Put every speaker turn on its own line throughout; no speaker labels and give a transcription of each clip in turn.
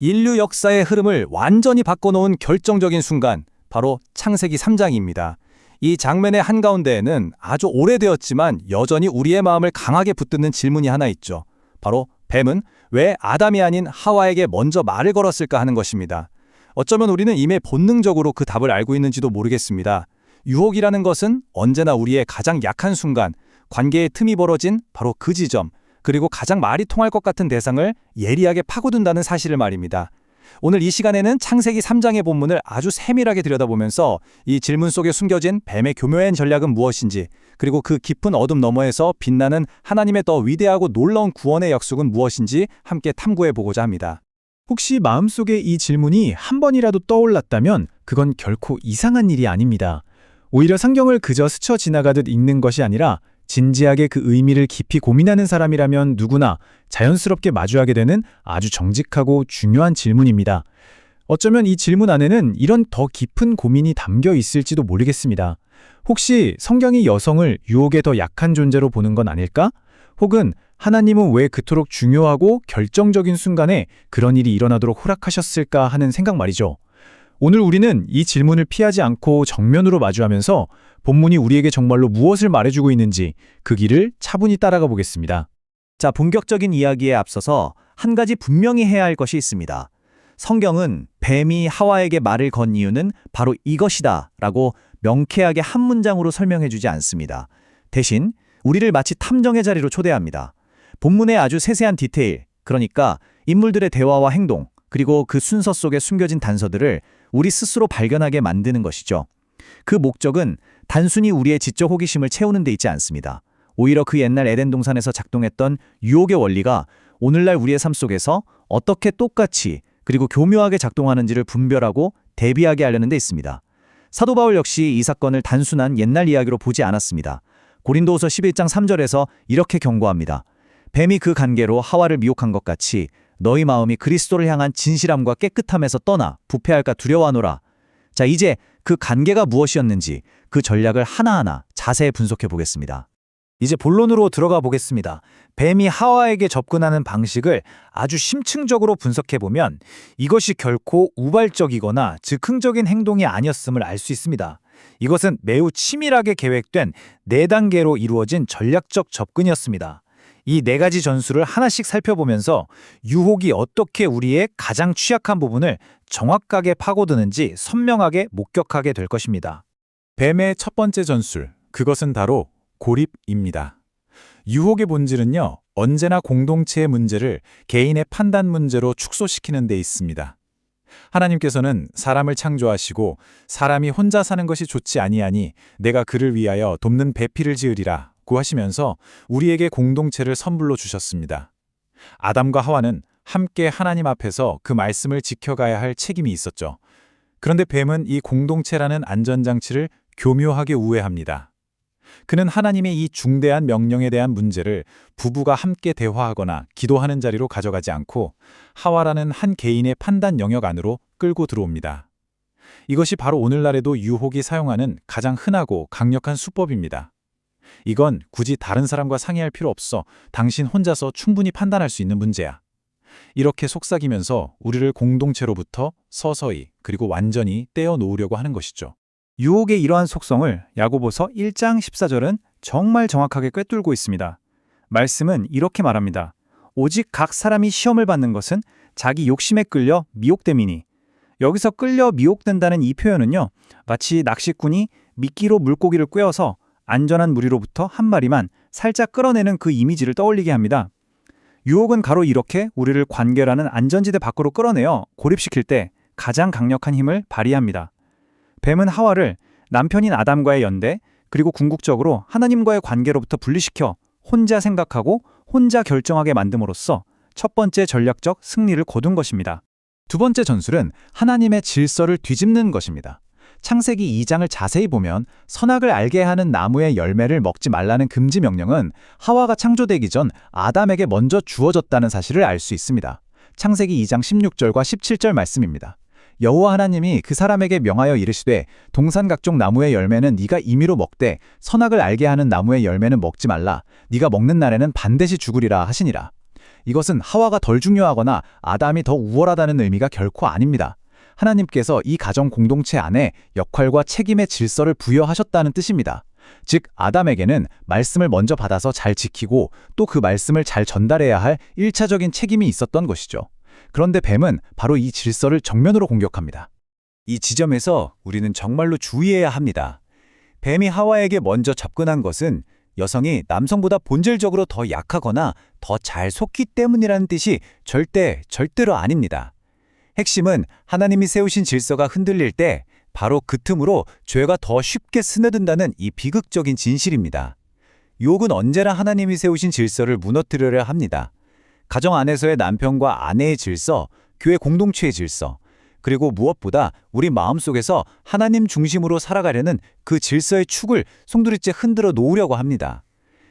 인류 역사의 흐름을 완전히 바꿔놓은 결정적인 순간, 바로 창세기 3장입니다. 이 장면의 한가운데에는 아주 오래되었지만 여전히 우리의 마음을 강하게 붙드는 질문이 하나 있죠. 바로 뱀은 왜 아담이 아닌 하와에게 먼저 말을 걸었을까 하는 것입니다. 어쩌면 우리는 이미 본능적으로 그 답을 알고 있는지도 모르겠습니다. 유혹이라는 것은 언제나 우리의 가장 약한 순간, 관계의 틈이 벌어진 바로 그 지점, 그리고 가장 말이 통할 것 같은 대상을 예리하게 파고든다는 사실을 말입니다. 오늘 이 시간에는 창세기 3장의 본문을 아주 세밀하게 들여다보면서 이 질문 속에 숨겨진 뱀의 교묘한 전략은 무엇인지, 그리고 그 깊은 어둠 너머에서 빛나는 하나님의 더 위대하고 놀라운 구원의 약속은 무엇인지 함께 탐구해보고자 합니다.
혹시 마음속에 이 질문이 한 번이라도 떠올랐다면 그건 결코 이상한 일이 아닙니다. 오히려 성경을 그저 스쳐 지나가듯 읽는 것이 아니라 진지하게 그 의미를 깊이 고민하는 사람이라면 누구나 자연스럽게 마주하게 되는 아주 정직하고 중요한 질문입니다. 어쩌면 이 질문 안에는 이런 더 깊은 고민이 담겨 있을지도 모르겠습니다. 혹시 성경이 여성을 유혹에 더 약한 존재로 보는 건 아닐까? 혹은 하나님은 왜 그토록 중요하고 결정적인 순간에 그런 일이 일어나도록 허락하셨을까 하는 생각 말이죠. 오늘 우리는 이 질문을 피하지 않고 정면으로 마주하면서 본문이 우리에게 정말로 무엇을 말해주고 있는지 그 길을 차분히 따라가 보겠습니다.
자, 본격적인 이야기에 앞서서 한 가지 분명히 해야 할 것이 있습니다. 성경은 뱀이 하와에게 말을 건 이유는 바로 이것이다 라고 명쾌하게 한 문장으로 설명해주지 않습니다. 대신 우리를 마치 탐정의 자리로 초대합니다. 본문의 아주 세세한 디테일, 그러니까 인물들의 대화와 행동, 그리고 그 순서 속에 숨겨진 단서들을 우리 스스로 발견하게 만드는 것이죠. 그 목적은 단순히 우리의 지적 호기심을 채우는 데 있지 않습니다. 오히려 그 옛날 에덴 동산에서 작동했던 유혹의 원리가 오늘날 우리의 삶 속에서 어떻게 똑같이 그리고 교묘하게 작동하는지를 분별하고 대비하게 하려는 데 있습니다. 사도 바울 역시 이 사건을 단순한 옛날 이야기로 보지 않았습니다. 고린도후서 11장 3절에서 이렇게 경고합니다. 뱀이 그 관계로 하와를 미혹한 것 같이 너희 마음이 그리스도를 향한 진실함과 깨끗함에서 떠나 부패할까 두려워하노라. 자, 이제 그 관계가 무엇이었는지 그 전략을 하나하나 자세히 분석해 보겠습니다.
이제 본론으로 들어가 보겠습니다. 뱀이 하와에게 접근하는 방식을 아주 심층적으로 분석해보면 이것이 결코 우발적이거나 즉흥적인 행동이 아니었음을 알 수 있습니다. 이것은 매우 치밀하게 계획된 4단계로 이루어진 전략적 접근이었습니다. 이 4가지 전술을 하나씩 살펴보면서 유혹이 어떻게 우리의 가장 취약한 부분을 정확하게 파고드는지 선명하게 목격하게 될 것입니다.
뱀의 첫 번째 전술, 그것은 바로 고립입니다. 유혹의 본질은요, 언제나 공동체의 문제를 개인의 판단 문제로 축소시키는 데 있습니다. 하나님께서는 사람을 창조하시고 사람이 혼자 사는 것이 좋지 아니하니 내가 그를 위하여 돕는 배필을 지으리라 고 하시면서 우리에게 공동체를 선물로 주셨습니다. 아담과 하와는 함께 하나님 앞에서 그 말씀을 지켜가야 할 책임이 있었죠. 그런데 뱀은 이 공동체라는 안전장치를 교묘하게 우회합니다. 그는 하나님의 이 중대한 명령에 대한 문제를 부부가 함께 대화하거나 기도하는 자리로 가져가지 않고 하와라는 한 개인의 판단 영역 안으로 끌고 들어옵니다. 이것이 바로 오늘날에도 유혹이 사용하는 가장 흔하고 강력한 수법입니다. 이건 굳이 다른 사람과 상의할 필요 없어. 당신 혼자서 충분히 판단할 수 있는 문제야. 이렇게 속삭이면서 우리를 공동체로부터 서서히 그리고 완전히 떼어놓으려고 하는 것이죠.
유혹의 이러한 속성을 야고보서 1장 14절은 정말 정확하게 꿰뚫고 있습니다. 말씀은 이렇게 말합니다. 오직 각 사람이 시험을 받는 것은 자기 욕심에 끌려 미혹됨이니. 여기서 끌려 미혹된다는 이 표현은요, 마치 낚시꾼이 미끼로 물고기를 꿰어서 안전한 무리로부터 한 마리만 살짝 끌어내는 그 이미지를 떠올리게 합니다. 유혹은 가로 이렇게 우리를 관계라는 안전지대 밖으로 끌어내어 고립시킬 때 가장 강력한 힘을 발휘합니다. 뱀은 하와를 남편인 아담과의 연대, 그리고 궁극적으로 하나님과의 관계로부터 분리시켜 혼자 생각하고 혼자 결정하게 만듦으로써 첫 번째 전략적 승리를 거둔 것입니다.
두 번째 전술은 하나님의 질서를 뒤집는 것입니다. 창세기 2장을 자세히 보면 선악을 알게 하는 나무의 열매를 먹지 말라는 금지 명령은 하와가 창조되기 전 아담에게 먼저 주어졌다는 사실을 알 수 있습니다. 창세기 2장 16절과 17절 말씀입니다. 여호와 하나님이 그 사람에게 명하여 이르시되 동산 각종 나무의 열매는 네가 임의로 먹되 선악을 알게 하는 나무의 열매는 먹지 말라. 네가 먹는 날에는 반드시 죽으리라 하시니라.
이것은 하와가 덜 중요하거나 아담이 더 우월하다는 의미가 결코 아닙니다. 하나님께서 이 가정 공동체 안에 역할과 책임의 질서를 부여하셨다는 뜻입니다. 즉, 아담에게는 말씀을 먼저 받아서 잘 지키고 또 그 말씀을 잘 전달해야 할 1차적인 책임이 있었던 것이죠. 그런데 뱀은 바로 이 질서를 정면으로 공격합니다.
이 지점에서 우리는 정말로 주의해야 합니다. 뱀이 하와에게 먼저 접근한 것은 여성이 남성보다 본질적으로 더 약하거나 더 잘 속기 때문이라는 뜻이 절대로 아닙니다. 핵심은 하나님이 세우신 질서가 흔들릴 때 바로 그 틈으로 죄가 더 쉽게 스며든다는 이 비극적인 진실입니다. 유혹은 언제나 하나님이 세우신 질서를 무너뜨리려 합니다. 가정 안에서의 남편과 아내의 질서, 교회 공동체의 질서, 그리고 무엇보다 우리 마음속에서 하나님 중심으로 살아가려는 그 질서의 축을 송두리째 흔들어 놓으려고 합니다.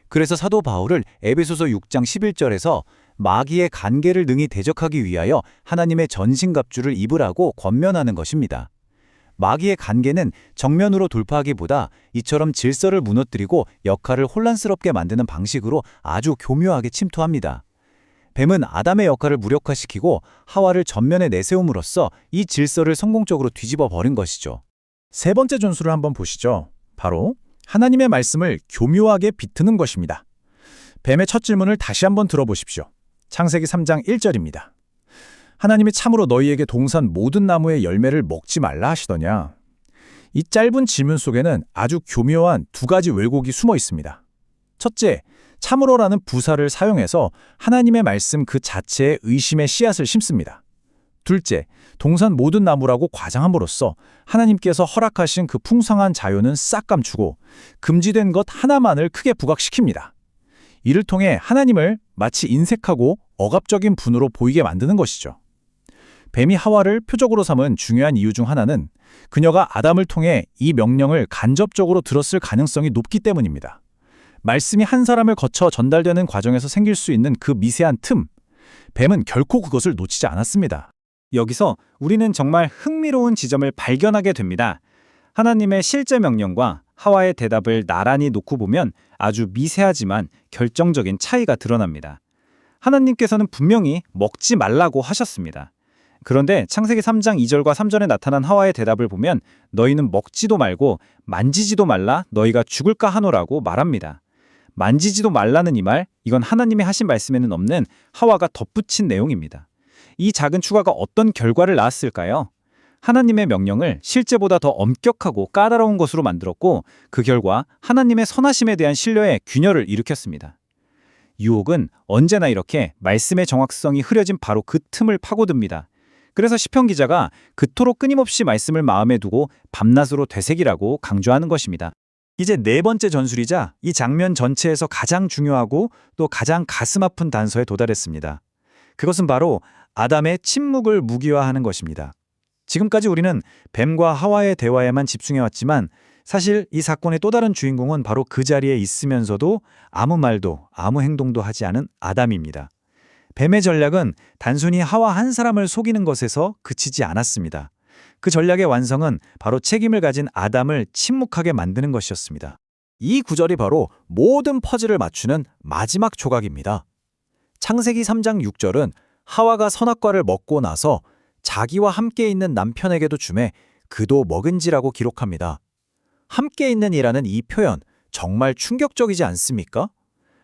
그래서 사도 바울을 에베소서 6장 11절에서 마귀의 간계를 능히 대적하기 위하여 하나님의 전신갑주를 입으라고 권면하는 것입니다. 마귀의 간계는 정면으로 돌파하기보다 이처럼 질서를 무너뜨리고 역할을 혼란스럽게 만드는 방식으로 아주 교묘하게 침투합니다. 뱀은 아담의 역할을 무력화시키고 하와를 전면에 내세움으로써 이 질서를 성공적으로 뒤집어 버린 것이죠.
세 번째 전술을 한번 보시죠. 바로 하나님의 말씀을 교묘하게 비트는 것입니다. 뱀의 첫 질문을 다시 한번 들어보십시오. 창세기 3장 1절입니다. 하나님이 참으로 너희에게 동산 모든 나무의 열매를 먹지 말라 하시더냐. 이 짧은 질문 속에는 아주 교묘한 두 가지 왜곡이 숨어 있습니다. 첫째, 참으로라는 부사를 사용해서 하나님의 말씀 그 자체에 의심의 씨앗을 심습니다. 둘째, 동산 모든 나무라고 과장함으로써 하나님께서 허락하신 그 풍성한 자유는 싹 감추고 금지된 것 하나만을 크게 부각시킵니다. 이를 통해 하나님을 마치 인색하고 억압적인 분으로 보이게 만드는 것이죠. 뱀이 하와를 표적으로 삼은 중요한 이유 중 하나는 그녀가 아담을 통해 이 명령을 간접적으로 들었을 가능성이 높기 때문입니다. 말씀이 한 사람을 거쳐 전달되는 과정에서 생길 수 있는 그 미세한 틈, 뱀은 결코 그것을 놓치지 않았습니다.
여기서 우리는 정말 흥미로운 지점을 발견하게 됩니다. 하나님의 실제 명령과 하와의 대답을 나란히 놓고 보면 아주 미세하지만 결정적인 차이가 드러납니다. 하나님께서는 분명히 먹지 말라고 하셨습니다. 그런데 창세기 3장 2절과 3절에 나타난 하와의 대답을 보면 너희는 먹지도 말고 만지지도 말라 너희가 죽을까 하노라고 말합니다. 만지지도 말라는 이 말, 이건 하나님이 하신 말씀에는 없는 하와가 덧붙인 내용입니다. 이 작은 추가가 어떤 결과를 낳았을까요? 하나님의 명령을 실제보다 더 엄격하고 까다로운 것으로 만들었고 그 결과 하나님의 선하심에 대한 신뢰에 균열을 일으켰습니다. 유혹은 언제나 이렇게 말씀의 정확성이 흐려진 바로 그 틈을 파고듭니다. 그래서 시편 기자가 그토록 끊임없이 말씀을 마음에 두고 밤낮으로 되새기라고 강조하는 것입니다. 이제 네 번째 전술이자 이 장면 전체에서 가장 중요하고 또 가장 가슴 아픈 단서에 도달했습니다. 그것은 바로 아담의 침묵을 무기화하는 것입니다. 지금까지 우리는 뱀과 하와의 대화에만 집중해왔지만 사실 이 사건의 또 다른 주인공은 바로 그 자리에 있으면서도 아무 말도 아무 행동도 하지 않은 아담입니다. 뱀의 전략은 단순히 하와 한 사람을 속이는 것에서 그치지 않았습니다. 그 전략의 완성은 바로 책임을 가진 아담을 침묵하게 만드는 것이었습니다. 이 구절이 바로 모든 퍼즐을 맞추는 마지막 조각입니다. 창세기 3장 6절은 하와가 선악과를 먹고 나서 자기와 함께 있는 남편에게도 주매 그도 먹은지라고 기록합니다. 함께 있는이라는 이 표현 정말 충격적이지 않습니까?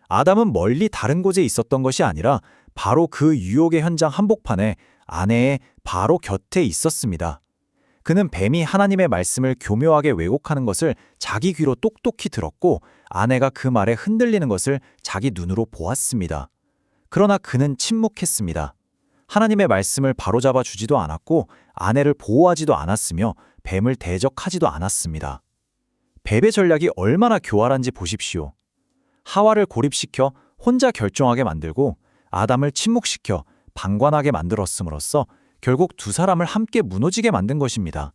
아담은 멀리 다른 곳에 있었던 것이 아니라 바로 그 유혹의 현장 한복판에 아내의 바로 곁에 있었습니다. 그는 뱀이 하나님의 말씀을 교묘하게 왜곡하는 것을 자기 귀로 똑똑히 들었고 아내가 그 말에 흔들리는 것을 자기 눈으로 보았습니다. 그러나 그는 침묵했습니다. 하나님의 말씀을 바로잡아 주지도 않았고 아내를 보호하지도 않았으며 뱀을 대적하지도 않았습니다. 뱀의 전략이 얼마나 교활한지 보십시오. 하와를 고립시켜 혼자 결정하게 만들고 아담을 침묵시켜 방관하게 만들었음으로써 결국 두 사람을 함께 무너지게 만든 것입니다.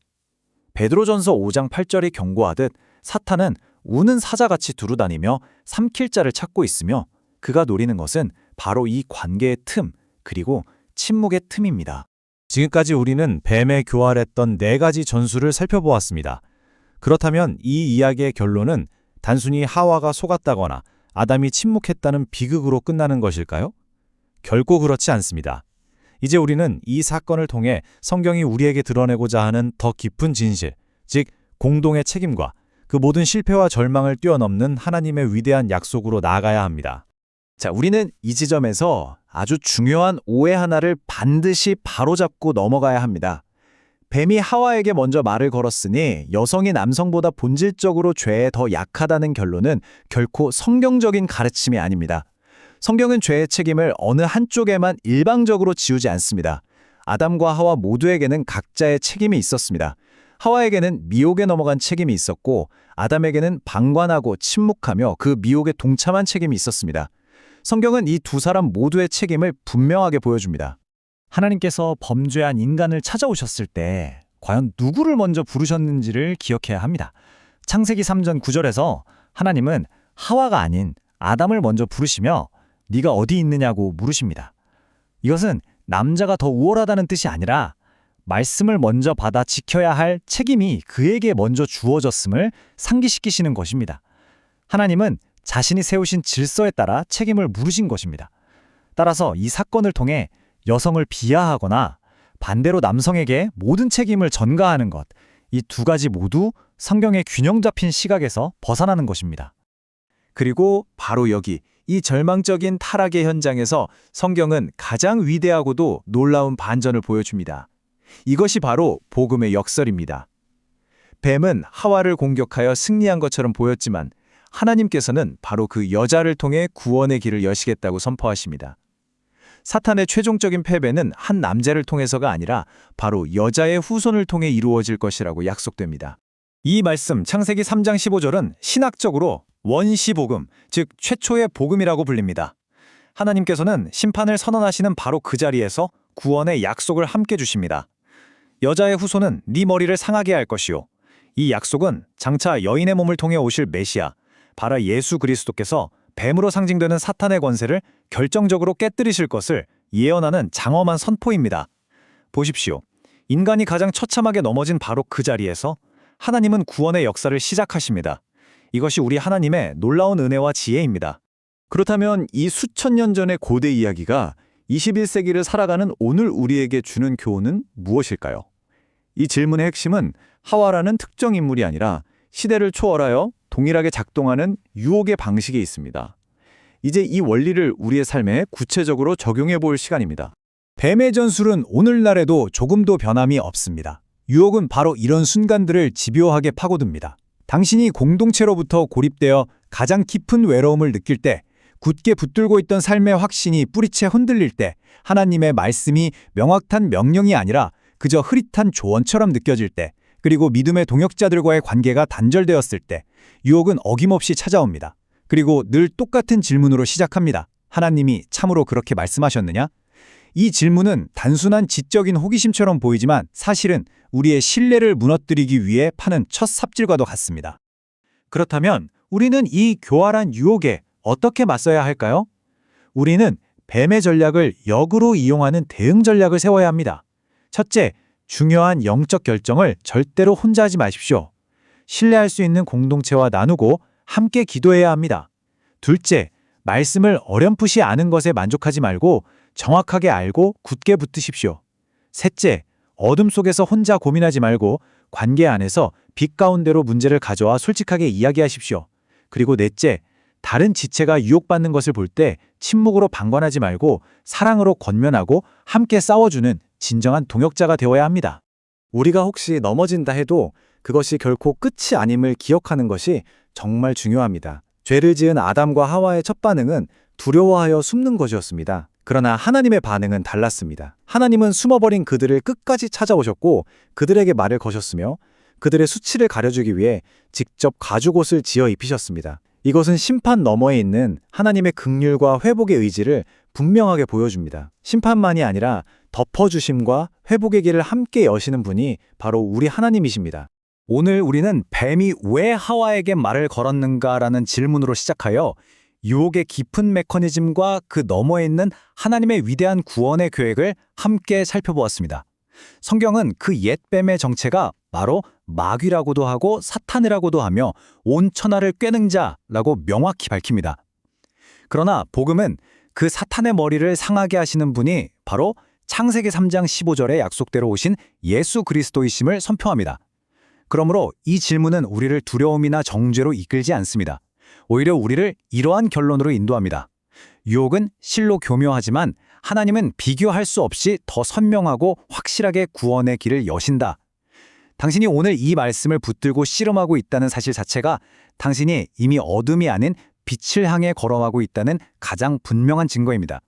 베드로전서 5장 8절이 경고하듯 사탄은 우는 사자같이 두루다니며 삼킬 자를 찾고 있으며 그가 노리는 것은 바로 이 관계의 틈 그리고 침묵의 틈입니다.
지금까지 우리는 뱀에 교활했던 네 가지 전술을 살펴보았습니다. 그렇다면 이 이야기의 결론은 단순히 하와가 속았다거나 아담이 침묵했다는 비극으로 끝나는 것일까요?
결코 그렇지 않습니다. 이제 우리는 이 사건을 통해 성경이 우리에게 드러내고자 하는 더 깊은 진실, 즉 공동의 책임과 그 모든 실패와 절망을 뛰어넘는 하나님의 위대한 약속으로 나아가야 합니다.
자, 우리는 이 지점에서 아주 중요한 오해 하나를 반드시 바로잡고 넘어가야 합니다. 뱀이 하와에게 먼저 말을 걸었으니 여성이 남성보다 본질적으로 죄에 더 약하다는 결론은 결코 성경적인 가르침이 아닙니다. 성경은 죄의 책임을 어느 한쪽에만 일방적으로 지우지 않습니다. 아담과 하와 모두에게는 각자의 책임이 있었습니다. 하와에게는 미혹에 넘어간 책임이 있었고 아담에게는 방관하고 침묵하며 그 미혹에 동참한 책임이 있었습니다. 성경은 이 두 사람 모두의 책임을 분명하게 보여줍니다. 하나님께서 범죄한 인간을 찾아오셨을 때 과연 누구를 먼저 부르셨는지를 기억해야 합니다. 창세기 3장 9절에서 하나님은 하와가 아닌 아담을 먼저 부르시며 네가 어디 있느냐고 물으십니다. 이것은 남자가 더 우월하다는 뜻이 아니라 말씀을 먼저 받아 지켜야 할 책임이 그에게 먼저 주어졌음을 상기시키시는 것입니다. 하나님은 자신이 세우신 질서에 따라 책임을 물으신 것입니다. 따라서 이 사건을 통해 여성을 비하하거나 반대로 남성에게 모든 책임을 전가하는 것, 이 두 가지 모두 성경의 균형 잡힌 시각에서 벗어나는 것입니다.
그리고 바로 여기 이 절망적인 타락의 현장에서 성경은 가장 위대하고도 놀라운 반전을 보여줍니다. 이것이 바로 복음의 역설입니다. 뱀은 하와를 공격하여 승리한 것처럼 보였지만 하나님께서는 바로 그 여자를 통해 구원의 길을 여시겠다고 선포하십니다. 사탄의 최종적인 패배는 한 남자를 통해서가 아니라 바로 여자의 후손을 통해 이루어질 것이라고 약속됩니다.
이 말씀 창세기 3장 15절은 신학적으로 원시복음, 즉 최초의 복음이라고 불립니다. 하나님께서는 심판을 선언하시는 바로 그 자리에서 구원의 약속을 함께 주십니다. 여자의 후손은 네 머리를 상하게 할 것이요. 이 약속은 장차 여인의 몸을 통해 오실 메시아, 바로 예수 그리스도께서 뱀으로 상징되는 사탄의 권세를 결정적으로 깨뜨리실 것을 예언하는 장엄한 선포입니다. 보십시오. 인간이 가장 처참하게 넘어진 바로 그 자리에서 하나님은 구원의 역사를 시작하십니다. 이것이 우리 하나님의 놀라운 은혜와 지혜입니다.
그렇다면 이 수천 년 전의 고대 이야기가 21세기를 살아가는 오늘 우리에게 주는 교훈은 무엇일까요? 이 질문의 핵심은 하와라는 특정 인물이 아니라 시대를 초월하여 동일하게 작동하는 유혹의 방식에 있습니다. 이제 이 원리를 우리의 삶에 구체적으로 적용해 볼 시간입니다.
뱀의 전술은 오늘날에도 조금도 변함이 없습니다. 유혹은 바로 이런 순간들을 집요하게 파고듭니다. 당신이 공동체로부터 고립되어 가장 깊은 외로움을 느낄 때, 굳게 붙들고 있던 삶의 확신이 뿌리채 흔들릴 때, 하나님의 말씀이 명확한 명령이 아니라 그저 흐릿한 조언처럼 느껴질 때, 그리고 믿음의 동역자들과의 관계가 단절되었을 때, 유혹은 어김없이 찾아옵니다. 그리고 늘 똑같은 질문으로 시작합니다. 하나님이 참으로 그렇게 말씀하셨느냐? 이 질문은 단순한 지적인 호기심처럼 보이지만 사실은 우리의 신뢰를 무너뜨리기 위해 파는 첫 삽질과도 같습니다.
그렇다면 우리는 이 교활한 유혹에 어떻게 맞서야 할까요? 우리는 뱀의 전략을 역으로 이용하는 대응 전략을 세워야 합니다. 첫째, 중요한 영적 결정을 절대로 혼자 하지 마십시오. 신뢰할 수 있는 공동체와 나누고 함께 기도해야 합니다. 둘째, 말씀을 어렴풋이 아는 것에 만족하지 말고 정확하게 알고 굳게 붙으십시오. 셋째, 어둠 속에서 혼자 고민하지 말고 관계 안에서 빛 가운데로 문제를 가져와 솔직하게 이야기하십시오. 그리고 넷째, 다른 지체가 유혹받는 것을 볼 때 침묵으로 방관하지 말고 사랑으로 권면하고 함께 싸워주는 진정한 동역자가 되어야 합니다.
우리가 혹시 넘어진다 해도 그것이 결코 끝이 아님을 기억하는 것이 정말 중요합니다. 죄를 지은 아담과 하와의 첫 반응은 두려워하여 숨는 것이었습니다. 그러나 하나님의 반응은 달랐습니다. 하나님은 숨어버린 그들을 끝까지 찾아오셨고 그들에게 말을 거셨으며 그들의 수치를 가려주기 위해 직접 가죽옷을 지어 입히셨습니다. 이것은 심판 너머에 있는 하나님의 긍휼과 회복의 의지를 분명하게 보여줍니다. 심판만이 아니라 덮어주심과 회복의 길을 함께 여시는 분이 바로 우리 하나님이십니다.
오늘 우리는 뱀이 왜 하와에게 말을 걸었는가라는 질문으로 시작하여 유혹의 깊은 메커니즘과 그 너머에 있는 하나님의 위대한 구원의 계획을 함께 살펴보았습니다. 성경은 그 옛 뱀의 정체가 바로 마귀라고도 하고 사탄이라고도 하며 온 천하를 꿰는 자라고 명확히 밝힙니다. 그러나 복음은 그 사탄의 머리를 상하게 하시는 분이 바로 창세기 3장 15절에 약속대로 오신 예수 그리스도이심을 선포합니다. 그러므로 이 질문은 우리를 두려움이나 정죄로 이끌지 않습니다. 오히려 우리를 이러한 결론으로 인도합니다. 유혹은 실로 교묘하지만 하나님은 비교할 수 없이 더 선명하고 확실하게 구원의 길을 여신다. 당신이 오늘 이 말씀을 붙들고 씨름하고 있다는 사실 자체가 당신이 이미 어둠이 아닌 빛을 향해 걸어가고 있다는 가장 분명한 증거입니다.